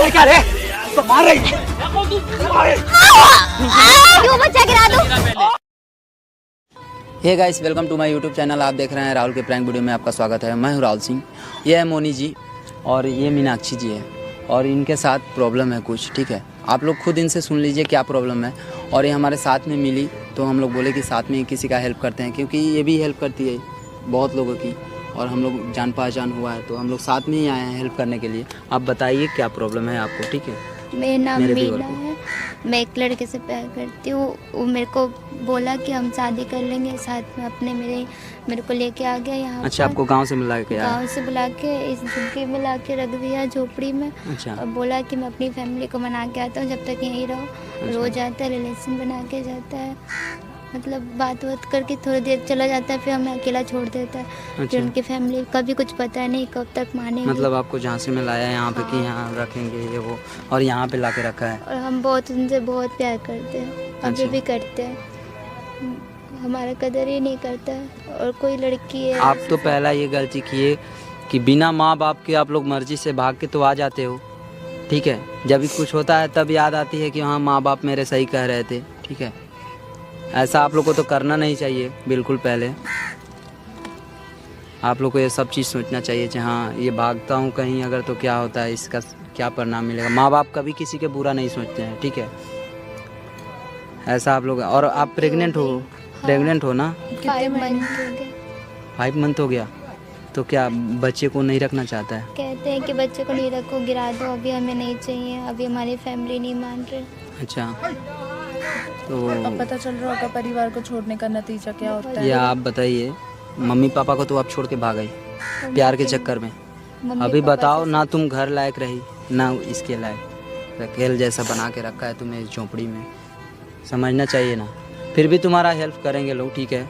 क्या रे तो मार रही क्यों बच्चा गिरा दूं? Hey guys, welcome to my YouTube channel. आप देख रहे हैं राहुल के प्रैंक वीडियो में आपका स्वागत है। मैं हूं राहुल सिंह, ये है मोनी जी और ये मीनाक्षी जी है और इनके साथ प्रॉब्लम है कुछ, ठीक है। आप लोग खुद इनसे सुन लीजिए क्या प्रॉब्लम है। और ये हमारे साथ में मिली तो हम लोग बोले कि साथ में किसी का हेल्प करते हैं, क्योंकि ये भी हेल्प करती है बहुत लोगों की और हम लोग जान पहचान हुआ है तो हम लोग साथ में ही आए हैं हेल्प करने के लिए। आप बताइए क्या प्रॉब्लम है आपको, ठीक है। मेरा नाम मीना है, मैं एक लड़के से प्यार करती हूँ। वो मेरे को बोला कि हम शादी कर लेंगे साथ में, अपने मेरे को लेके आ गया यहाँ। अच्छा, आपको गांव से मिला के आया? गाँव से बुला के इस झुग्गी में ला के रख दिया, झोपड़ी में। अच्छा। और बोला कि मैं अपनी फैमिली को मना के आता हूँ, जब तक यहीं रहो। अच्छा। रोज आता है, रिलेशन बना के जाता है, मतलब बात करके थोड़ी देर चला जाता है, फिर हमें अकेला छोड़ देता है। अच्छा। फिर उनकी फैमिली का भी कुछ पता नहीं कब तक मानेगी। मतलब आपको झांसी में लाया यहाँ पे कि यहाँ रखेंगे ये वो, और यहाँ पे ला के रखा है। और हम बहुत उनसे बहुत प्यार करते हैं, अभी अच्छा। भी करते हैं। हमारा कदर ही नहीं करता है। और कोई लड़की है, आप तो पहला ये गलती किए कि बिना माँ बाप के आप लोग मर्जी से भाग के तो आ जाते हो, ठीक है। जब भी कुछ होता है तब याद आती है कि हाँ माँ बाप मेरे सही कह रहे थे, ठीक है। ऐसा आप लोग को तो करना नहीं चाहिए बिल्कुल। पहले आप लोग को ये सब चीज़ सोचना चाहिए कि हाँ ये भागता हूँ कहीं अगर तो क्या होता है, इसका क्या परिणाम मिलेगा। माँ बाप कभी किसी के बुरा नहीं सोचते हैं, ठीक है। ऐसा आप लोग। और आप प्रेग्नेंट हो? प्रेग्नेंट हो ना? 5 मंथ हो गए। 5 मंथ हो गया तो क्या बच्चे को नहीं रखना चाहता है? कहते हैं कि बच्चे को नहीं रखो, गिरा दो, अभी हमें नहीं चाहिए, अभी हमारी फैमिली नहीं मान रही। अच्छा, तो अब पता चल रहा होगा परिवार को छोड़ने का नतीजा क्या होता है। या आप बताइए, मम्मी पापा को तो आप छोड़ के भाग गई प्यार के चक्कर में। मम्मी अभी पापा बताओ से- ना, तुम घर लायक रही ना इसके लायक, अकेल जैसा बना के रखा है तुम्हें इस झोपड़ी में। समझना चाहिए ना। फिर भी तुम्हारा हेल्प करेंगे लोग, ठीक है।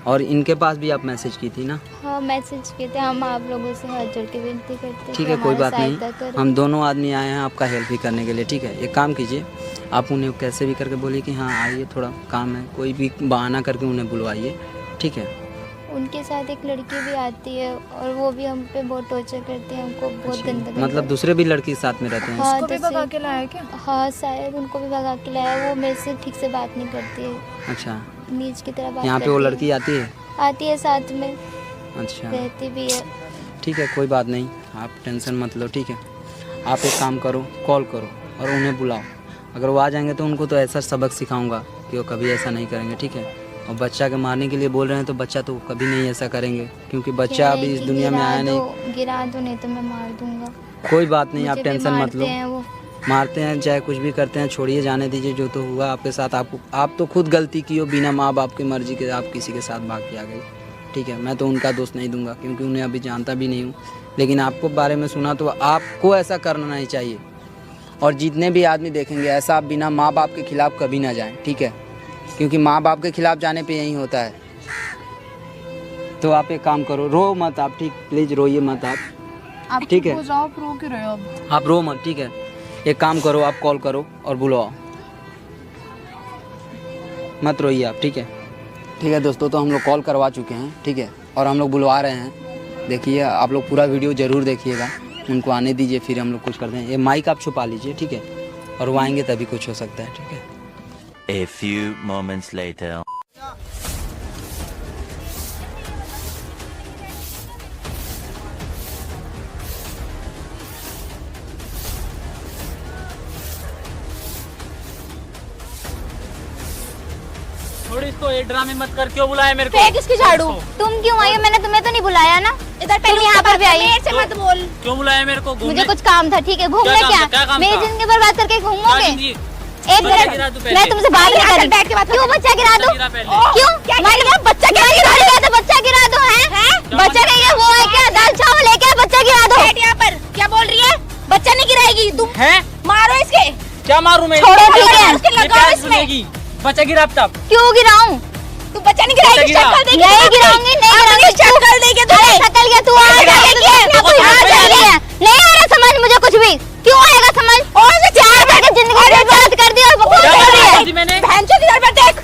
और इनके पास भी आप मैसेज की थी ना? हाँ, मैसेज किए थे। हम आप लोगों से हाथ जोड़ के विनती करते हैं, ठीक है, कोई बात नहीं। करें। हम दोनों आदमी आए हैं आपका हेल्प ही करने के लिए, ठीक है। एक काम कीजिए, आप उन्हें कैसे भी करके बोलिए कि हाँ आइए, थोड़ा काम है, कोई भी बहाना करके उन्हें बुलवाइए, ठीक है। उनके साथ एक लड़की भी आती है और वो भी हम पे बहुत टॉर्चर करती है, हमको बहुत गंदा मतलब दूसरे भी लड़की साथ में रहते हैं? हाँ, उसको भी जैसे- भगा के लाया क्या? हाँ, शायद उनको भी भगा के लाया। वो मेरे से ठीक से बात नहीं करती है, अच्छा, नीच की तरह बात यहाँ पे वो करती है। लड़की आती है? आती है, साथ में अच्छा, रहती भी है। ठीक है, कोई बात नहीं, आप टेंशन मत लो, ठीक है। आप एक काम करो, कॉल करो और उन्हें बुलाओ। अगर वो आ जाएंगे तो उनको तो ऐसा सबक सिखाऊंगा कि वो कभी ऐसा नहीं करेंगे, ठीक है। और बच्चा के मारने के लिए बोल रहे हैं तो बच्चा तो कभी नहीं ऐसा करेंगे, क्योंकि बच्चा कह अभी रहे इस कि दुनिया में आया नहीं। गिरा दो नहीं तो मैं मार दूंगा। कोई बात नहीं, आप मुझे भी टेंशन मत मारते लो। हैं वो। मारते हैं चाहे कुछ भी करते हैं, छोड़िए, जाने दीजिए। जो तो हुआ आपके साथ, आप तो खुद गलती की हो, बिना माँ बाप की मर्जी के आप किसी के साथ भाग के आ गई, ठीक है। मैं तो उनका दोष नहीं दूंगा क्योंकि उन्हें अभी जानता भी नहीं हूँ, लेकिन आपको बारे में सुना तो आपको ऐसा करना नहीं चाहिए। और जितने भी आदमी देखेंगे ऐसा, आप बिना माँ बाप के खिलाफ कभी ना जाएं, ठीक है, क्योंकि माँ बाप के खिलाफ जाने पे यही होता है। तो आप एक काम करो, रो मत आप, ठीक, प्लीज़ रोइए मत आप, ठीक है। हो जाओ, रो क्यों रहे हो अब? आप रो मत, ठीक है। एक काम करो, आप कॉल करो और बुलाओ, मत रोइए आप, ठीक है। ठीक है दोस्तों, तो हम लोग कॉल करवा चुके हैं, ठीक है, और हम लोग बुलवा रहे हैं। देखिए, आप लोग पूरा वीडियो ज़रूर देखिएगा, उनको आने दीजिए, फिर हम लोग कुछ करते हैं। ये माइक आप छुपा लीजिए, ठीक है, और वो आएंगे तभी कुछ हो सकता है, ठीक है। A few moments later. थोड़ी इसको ये ड्रामे मत कर। क्यों बुलाया मेरे को? फेंक इसकी झाड़ू। तुम क्यों आई हो? मैंने तुम्हें तो नहीं बुलाया ना। इधर तुम यहाँ पर भी आई। से मत बोल। क्यों बुलाया मेरे को? मुझे कुछ काम था, ठीक है। घूमने क्या मेरी जिंदगी बर्बाद करके घूमोगे? एक मिनट, मैं तुमसे बात नहीं कर रही। क्यों बच्चा गिरा दूं? क्यों? मैंने बच्चा गिरा दो, बच्चा गिरा दो है? बच्चा नहीं है, वो है क्या? दाल चावल है क्या? बच्चा गिरा दो। यहाँ पर क्या बोल रही है? बच्चा नहीं गिराएगी तुम। हैं? मारो इसके। क्या मारूं मैं? छोड़ो, ठीक है। उसके लगाओ इसमें। बच्चा गिरा तब। क्यों गिराऊं? तू बच्चा नहीं गिराएगी, बच्चा शक्ल देगी। नहीं गिराऊंगी, नहीं गिराऊंगी। शक्ल देगी तुझे। शक्ल क्या? तू आ रही है? नहीं आ रहा समझ मुझे कुछ भी। क्यों आएगा समझ? और से चार बार जिंदगी बर्बाद कर दी और बकवास कर रही है। मैंने भैंचोद इधर पर देख।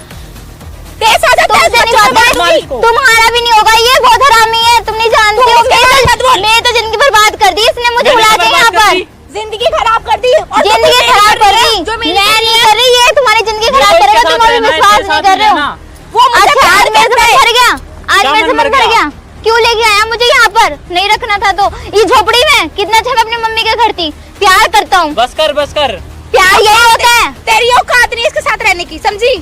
तेज आ जाता है, तुमसे नहीं बच्चा बर्बाद, इसको। तुम्हारा भी नहीं होगा। ये बहुत हरामी है, तुम नहीं जानती हो। इसके बारे में मत बोल। मैं तो जिंदगी बर्बाद कर दी इसने, मुझे बुला के यहाँ पर। जिंदगी खराब बात नहीं कर रहे हो? वो मुझे अच्छा आज मेरे से मन भर गया, आज क्या मेरे से मन मन भर भर गया? गया। क्यों लेके आया मुझे यहाँ पर? नहीं रखना था तो। ये झोपड़ी में कितना अच्छा मैं अपनी मम्मी के घर थी, प्यार करता हूँ। बस कर बस कर। प्यार यही होता है। तेरी औकात नहीं इसके साथ रहने की, समझी?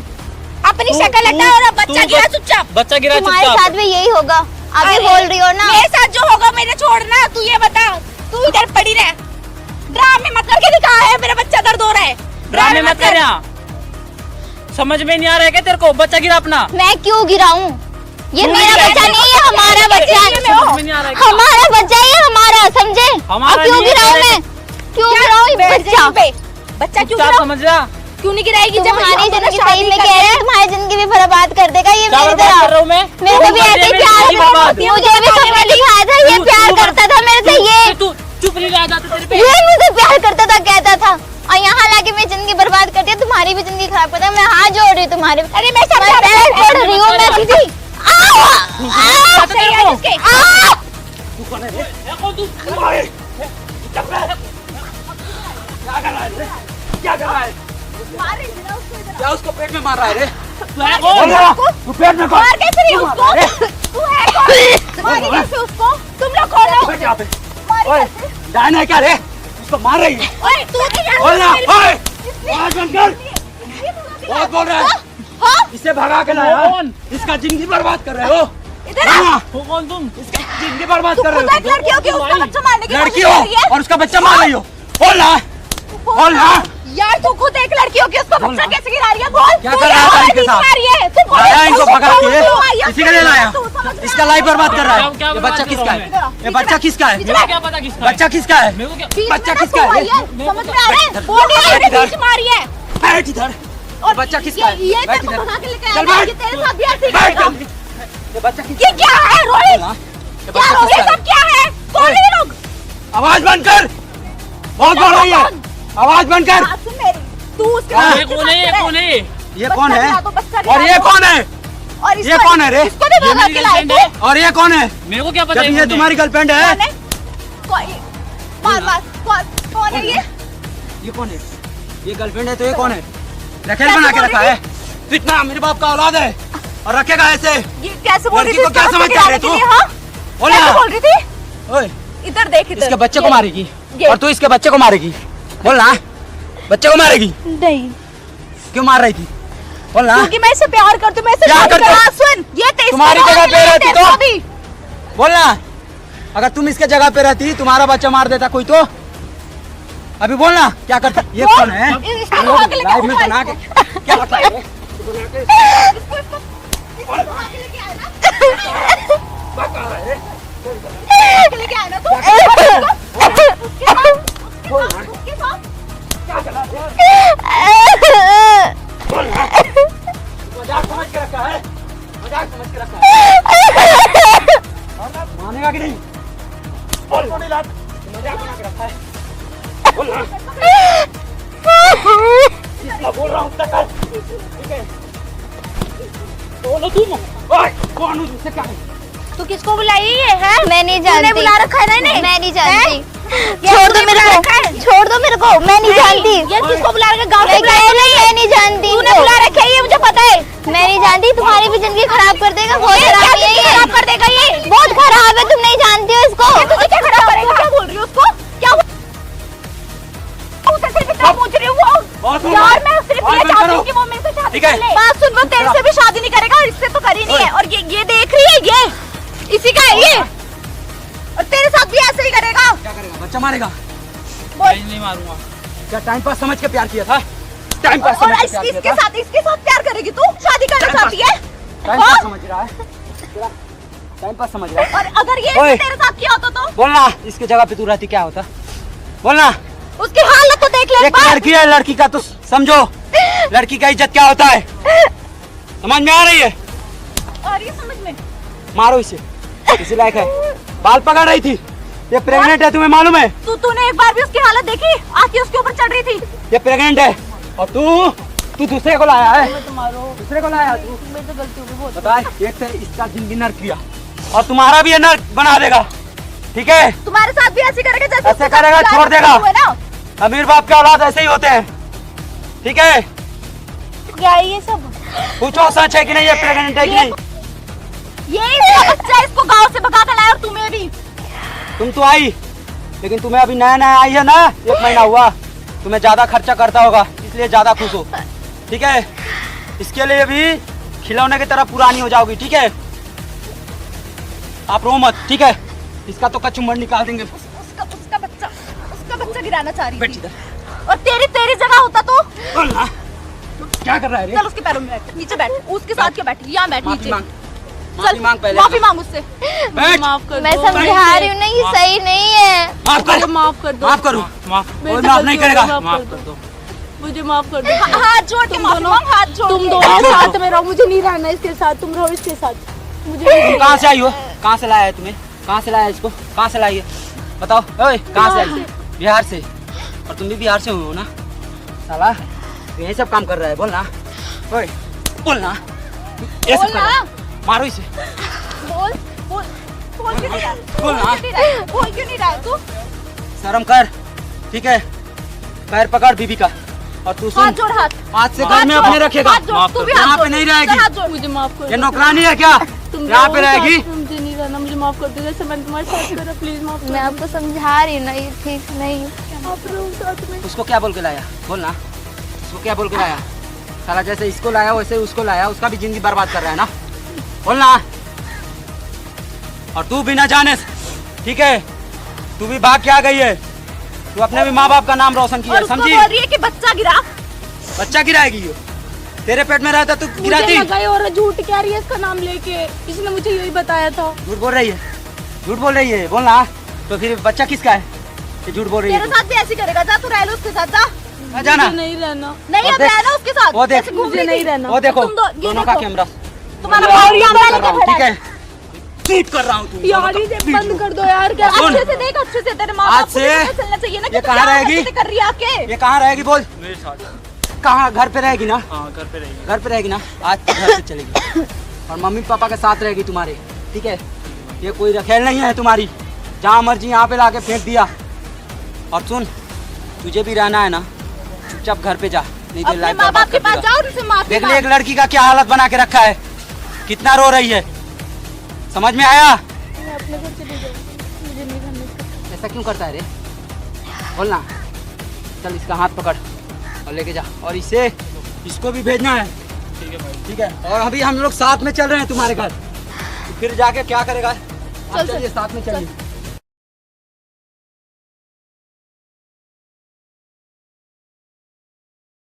अपनी तू- शक्ल हटा तू- और अब बच्चा तू गिरा बच- चुपचाप। बच्चा गिरा तुम्हारे चुपचाप। साथ भी यही होगा, अभी अरे, बोल रही हो ना। मेरे साथ जो होगा मेरे छोड़ना, तू ये बता। तू इधर पड़ी रह, ड्रामे मत करके दिखा है मेरा बच्चा दर्द हो रहा है। ड्रामे मत कर यहाँ। समझ में नहीं आ रहा है क्या तेरे को? बच्चा गिरा अपना। मैं क्यों गिराऊं? ये क्यों मेरा गिराएगा? बच्चा नहीं है, हमारा बच्चा है। समझ में नहीं आ रहा है क्या? हमारा बच्चा है, हमारा, समझे? हमारा अब क्यों नहीं है, गिराऊं तेरा- मैं? क्यों गिराऊं ये बैठ बच्चा? जा पे। बच्चा क्यों चुपचाप गिरा? समझ जा। क्यों नहीं गिराएगी? जब तुम्हारी हम दोनों जिंदगी शादी सही में कर कह रहे रहे हैं, तुम्हारी जिंदगी भी बर्बाद कर देगा ये क्या मेरी बर्बाद कर रहा तरह। हूँ मैं? मेरे को भी तुम ऐसे कर ही रही है प्यार मेरी बर्बाद। मुझे भी सपना दिखाया था, ये प्यार करता था मेरे से, ये तू चुप नहीं रह जाता तेरे पे। ये मुझे प्यार करता था, कहता था, और यहाँ लाके मैं जिंदगी बर्बाद करती है, तुम्हारी भी जिंदगी खराब करता है। मैं हाथ जोड़ रही हूँ तुम्हारे। अरे मैं सब पैर छोड़ रही हूँ मैं दीदी। सही है इसके। क्या उसको पेट में मार रहा है रे? तू पेट में मार कैसे रही उसको? तू है कौन? मारी कैसे उसको? तुम लोग कौन हो? मारी कैसे? डायन है क्या रे? उसको मार रही है। ओए तू नहीं बोल ना, जानता ओए! आवाज बंद कर। बहुत बोल रहा है। हाँ? इसे भगा के लाया। कौन? इसका जिंदगी बर्बाद कर रहे हो। इधर आ। हाँ, तू कौन तुम? जिंदगी बर्बाद तू कर खुद रहे एक लड़की हो कि उसका बच्चा मारने की हो। लड़की कोशिश हो कर रही है? और उसका बच्चा मार रही हो। बोल ना, बोल ना। यार तू खुद एक लड़की हो कि उसका बोल बच्चा ना। कैसे गिरा रही है? बोल। क्या तू कर रहा है यहाँ भाई के नहीं साथ? गिरा रही है। तू बोल। लाया इनको तू भगा बोल, के। तू आया, इसी के लिए लाया। तू समझ इसका रहा लाइफ बर्बाद कर रहा है। क्या ये बर्बाद बच्चा कर किसका रहा है? हूँ ये बच्चा किसका है? मुझे क्या पता किसका है? बच्चा किसका है? मेरे को क्या? बीच बच्चा में ना किसका तू है? आई है, समझ में आ रहा है? बोल रही है, बैठ इधर। बीच मारी है। बैठ इधर। और बच्चा किसका है? ये बैठ तेरे को इधर। भगा के लेके चल आया है, बैठ। ये तेरे साथ भी ऐसे ही बैठ करेगा। जल्दी। ये बच्चा किसका ये क्या है रोहित? ये क्या बच्चा हो ये किसका सब क्या है? कौन है ये लोग? आवाज बंद कर। बहुत बोल रही है। आवाज बंद कर। बात सुन मेरी। तू उसके हाँ। साथ ये कौन है? ये कौन है? ये कौन बच्चा है? गिरा दो, बच्चा और गिरा ये दो। कौन है? और ये कौन है रे? इसको भी ये भगा मेरी के लाए गर्लफ्रेंड तू? है। और ये कौन है? मेरे को क्या पता? जब है ये कौन है? तुम्हारी गर्लफ्रेंड है। कौन है? मार मार। कौन है ये? ये कौन है? ये गर्लफ्रेंड है तो ये कौन है? रखेल बना के रखा है। तू इतना मेरे बाप का औलाद है और रखेगा ऐसे? ये कैसे बोल रही लड़की थी? को क्या इसको समझ बच्चा कर रहे गिराने के तू? लिए, हाँ? बोल कैसे ना। बोल रही थी? ओए, इधर देख इधर। इसके बच्चे को ये- मारेगी ये। और तू इसके बच्चे को मारेगी। बोल ना, बच्चे को मारेगी। नहीं, क्यों मार रही थी? बोल ना। क्योंकि मैं इसे प्यार करती हूँ, मैं इसे प्यार शादी करते हो? करा। सुन, ये तेज तुम्हारी करो, जगह पे ये रहती तेज तो? अभी। बोल ना, अगर तुम इसके जगह पे रहती तुम्हारा बच्चा मार देता कोई तो? अभी बोल ना, क्या करता? ये बोल। कौन है? इसको भगा के लेके लाइव में आओ, बना के इसको। क्या करता है? इसको भगा के लेके आए ना। भगा के लेके आए ना तू? उसके साथ? उसके साथ? मजाक समझ के रखा है? मजाक समझ के रखा है? मानेगा कि नहीं? बोल बोल लाट, मजाक बना के रखा है। बोल ना, किसका बोल रहा हूँ तक कर। ठीक है? बोलो तुम। ओए, कौन हूँ तुझसे क्या है? तू किसको बुलाई है? मैं नहीं तूने जानती। बुला रखा है ना इन्हें? मैं नहीं जानती। ये छोड़ दो तूने मेरे बुला को, रखा है? छोड़ दो मेरे को, मैं नहीं जानती। ये किसको बुला रखा है? गाँव से मैं बुला कह रखा रही है? मैं नहीं जानती तूने इनको। बुला रखा है, ये मुझे पता है। मैं नहीं जानती, तुम्हारी भी जिंदगी खराब कर देगा। बहुत ये क्या खराब है जिंदगी ये, खराब कर देगा ये? बहुत खराब है, तुम नहीं जानती हो इसको। ये तुझे क्या खराब करेगा? क्या बोल रही हो उसको? क्या उसे सिर्फ इतना पूछ रही हूँ वो। बहुत हो यार गया। मैं सिर्फ बहुत ये बंद चाहती करो। हूँ कि वो मेरे से शादी ठीक है। कर ले। बात सुन, वो तेरे से भी शादी नहीं करेगा और इससे तो कर ही नहीं है। और ये देख रही है, ये इसी का है ये। और तेरे साथ भी ऐसे ही करेगा। क्या करेगा? बच्चा मारेगा? नहीं मारूंगा। क्या टाइम पास समझ के प्यार किया था? टाइम पास और समझ के प्यार इसके किया था? इसके साथ प्यार करेगी तू? शादी करना टाइम चाहती है? टाइम हाँ? पास समझ रहा है? तेरा टाइम पास समझ रहा है? और अगर ये ओए। तेरे साथ किया होता तो? बोलना, इसके जगह पे तू रहती क्या होता? बोलना, उसकी हालत तो देख ले एक एक बार। लड़की है, लड़की का तो समझो। लड़की का इज्जत क्या होता है? समझ में आ रही है? और ये समझ में मारो इसे, इसी लायक है। बाल पकड़ रही थी। ये प्रेग्नेंट है, तुम्हें मालूम है? तूने एक बार भी उसकी हालत देखी? आके उसके ऊपर चढ़ रही थी। ये प्रेग्नेंट है और तू दूसरे को लाया है। दूसरे को लाया तू। मेरी तो गलती होगी बहुत। बता, एक तो इसका जिंदगी नर्क किया और तुम्हारा भी ये नर्क बना देगा। ठीक है? तुम्हारे साथ भी ऐसे करेगा जैसे ऐसे उसके साथ करेगा, प्यार छोड़ देगा। हुआ ना। अमीर बाप के औलाद ऐसे ही होते हैं। ठीक है? क्या है ये सब? पूछो सच है कि नहीं, ये प्रेग्नेंट है कि नहीं? ये इसका बच्चा है, इसको गांव से भगा कर लाया और तुम्हें भी। तुम तो आई, लेकिन तुम्हें अभी नया नया आई है ना, 1 महीना हुआ, तुम्हें ज्यादा खर्चा करता होगा, इसलिए ज्यादा खुश हो, ठीक है? इसके लिए भी खिलौने की तरह पुरानी हो जाओगी, ठीक है? आप रो मत, ठीक है? इसका तो कचुम्बर निकाल देंगे। उसका बच्चा गिराना चाह रही बैठ थी। इधर। और तेरी जगह होता तो बोल ना, क्या कर रहा है रे? चल उसके पैरों में बैठ, नीचे बैठ, उसके साथ क्या बैठ, यहाँ बैठ माफी नीचे। मांग, माफी मांग पहले। माफी मांग उससे। बैठ। मैं समझा रही हूँ ना, ये सही नहीं है। माफ कर, माफ कर दो, माफ करो। कोई माफ नहीं करेगा। माफ कर दो। मुझे माफ कर दो। हाथ जोड़ के माफी मांग, हाथ जोड़ तुम के। दोनों साथ में रहो, मुझे नहीं रहना इसके साथ, तुम रहो इसके साथ। मुझे तुम कहाँ से आई हो? कहाँ से लाया है तुम्हें? कहाँ से लाया इसको? कहाँ से लाई है? बताओ। ओए, कहाँ से आई? बिहार से। और तुम भी बिहार से हो ना? साला यही सब काम कर रहा है, बोलना। ओए, बोलना। ये सब कर रहा है। मारो इसे। बोल क्यों नहीं रहा? बोल ना। बोल क्यों नहीं रहा है तू? शर्म कर, ठीक है? पैर पकड़ बीबी का, और तू हाथ सुन, जोड़, हाथ। आज से घर में अपने रखेगा। हाथ जोड़, तू भी हाथ यहाँ पे जोड़। नहीं चल, रहेगी। हाथ जोड़। मुझे माफ कर ये दो। नौकरानी है क्या? तुम यहाँ रहो पे साथ रहेगी। में, मुझे नहीं रहना, मुझे माफ कर दो। जैसे मैंने तुम्हारे साथ करा, प्लीज माफ कर मैं दो। आपको समझा रही हूँ ना, ये ठीक नहीं। आप रहो साथ में। उसको क्या बोल के लाया? बोलना। उसको क्या बोल के लाया? साला जैसे इसको लाया वैसे उसको लाया, उसका भी जिंदगी बर्बाद कर रहा है ना? बोलना। और तू बिना जाने, ठीक है? तू भी भाग के आ गई है, तू अपने भी माँ बाप का नाम रोशन किया, और उसको समझी? बोल रही है कि बच्चा गिरा। बच्चा गिराएगी ये? तेरे पेट में रहता तू मुझे गिराती? लगा ये और झूठ कह रही है इसका नाम लेके, इसने मुझे यही बताया था। झूठ बोल रही है, झूठ बोल रही है, बोलना। तो फिर बच्चा किसका है? ये झूठ बोल रही है तेरे तू। साथ भी ऐसी करेगा, जा तू रह लो उसके साथ, जा। आ जाना। मुझे नहीं रहना, नहीं अब देख, रहना उसके साथ। वो देख, जैसे घूम मुझे रही नहीं थी। रहना। वो देखो, तुम ये दोनों का देखो। कैमरा तुम्हारा मैं भाई कैमरा कैमरा कर रहा हूँ, लेके ठीक है? शूट कर रहा हूँ तुम यार दोनों ये का बंद वीडियो। कर दो यार, क्या सुन। अच्छे से देख, अच्छे से तेरे माँ आज बाप को से भी पता चलना चाहिए ना कि ये तू कहाँ क्या रहेगी? हरकतें कर रही है आके। ये कहाँ रहेगी बोल? मेरे साथ। कहाँ? घर पे रहेगी ना? हाँ, घर पे रहेगी। घर पे रहेगी ना? आज तो घर से चलेगी और मम्मी पापा के साथ रहेगी तुम्हारे, ठीक है? ये कोई रखेल नहीं है तुम्हारी, जहाँ मर्जी यहाँ पे लाके फेंक दिया। और सुन, तुझे भी रहना है ना, चुपचाप घर पे जा, नहीं तो अपने लाइफ माँ बर्बाद बाप के कर पास देगा। जाओ और उनसे माफी देख ले मांग। एक लड़की का क्या हालत बना के रखा है, कितना रो रही है, समझ में आया? मैं अपने घर चली जाऊंगी, मुझे नहीं रहना इसके साथ। ऐसा क्यों करता है रे? बोलना। चल इसका हाथ पकड़ और लेके जा, और इसे इसको भी भेजना है, ठीक है भाई। ठीक है? और अभी हम लोग साथ में चल रहे हैं तुम्हारे घर, फिर जाके क्या करेगा? आप चलिए साथ में चलिए।